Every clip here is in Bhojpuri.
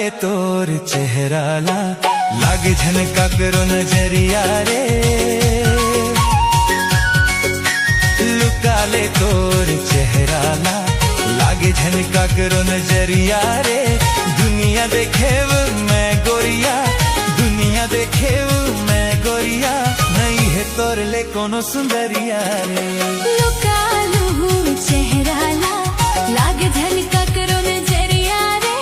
तोर चेहरा ला लागे झनका करो नजरिया रे, लुका ले तोर चेहरा ला लागे झनका करो नजरिया रे। दुनिया देखे वो मैं गोरिया, दुनिया देखे वो मैं गोरिया, नहीं है तोर ले कोनो सुंदरिया रे। लुका लूँ चेहरा ला लागे झनका करो नजरिया रे,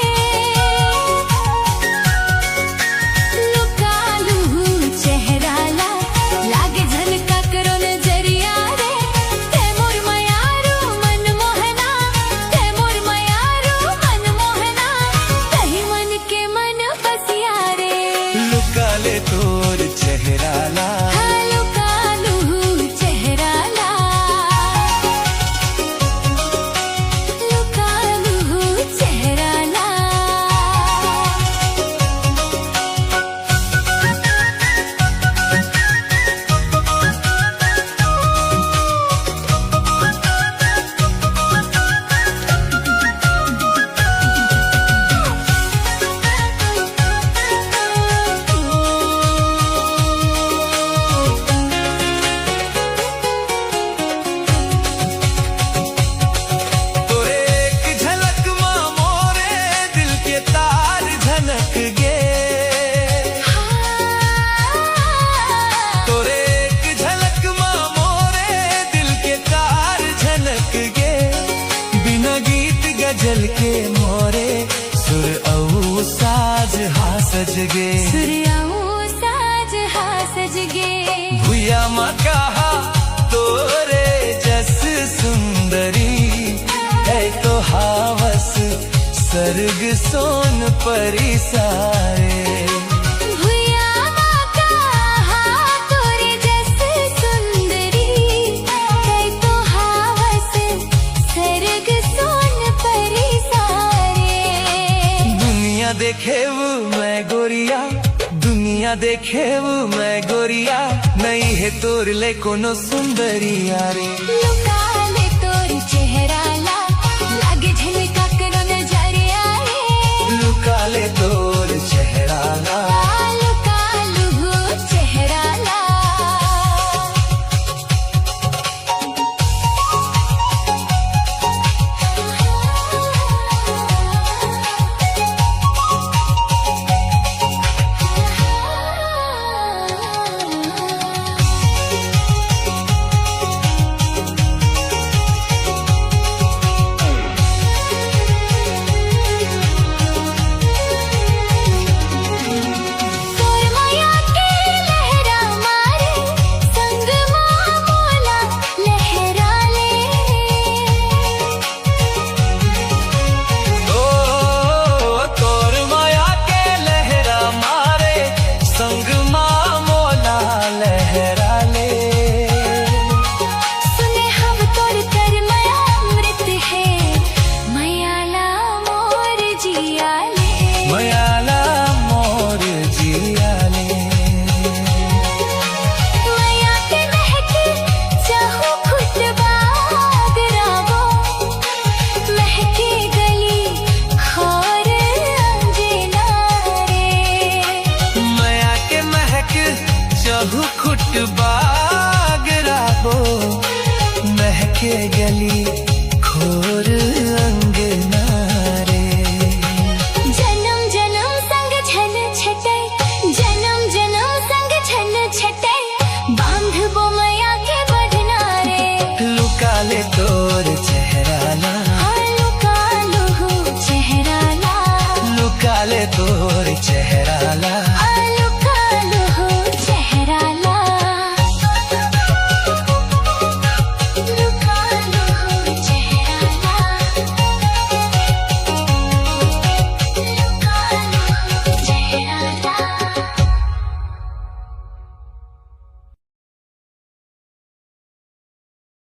लुका लूँ चेहरा ला लागे झनका करो नजरिया रे। तैमूर मयारू मन मोहना, तैमूर मयारू मन मोहना, कहीं मन के मन बसिया रे। लुका ले तोर चेहरा ला, हाँ लुका लूँ चेहरा ला, लुका लूँ चेहरा ला। तोरे एक झलक मां मोरे दिल के तार झनक गे, तोरे एक झलक मां मोरे दिल के तार झनक गे। बिना गीत गजल के मोरे सुर औ साज हा सज गे, सूर्याओ साज हा सज गे। भुया माँ कहा तोरे जस सुंदरी है तो हावस सर्ग सोन परी सारे। भुया माँ कहा तोरे जैसे सुंदरी, है तो हावस सर्ग सोन परी सारे। दुनिया देखे वो मैं गोरिया, दुनिया देखे वो मैं गोरिया, नहीं है तोर ले कोनो सुंदरिया रे। लुका ले तोर चेहरा ला लागे झनका करो नजरिया रे, लुका ले तोर चेहरा ला, लुका लूँ चेहरा ला। तोर माया के लहरा मारे संग माँ मोला लहरा ले, ओ तोर माया के लहरा मारे संग माँ मोला लहरा ले। सुने हम तोर कर माया अमृत है, मयाला मोर जिया ले। मयाला मोर जिया ले, माया के महके चाहूं खुशबा गराबो, महके गली और अंजना रे। मया के महक चहु खुट बाग राबो, महके गली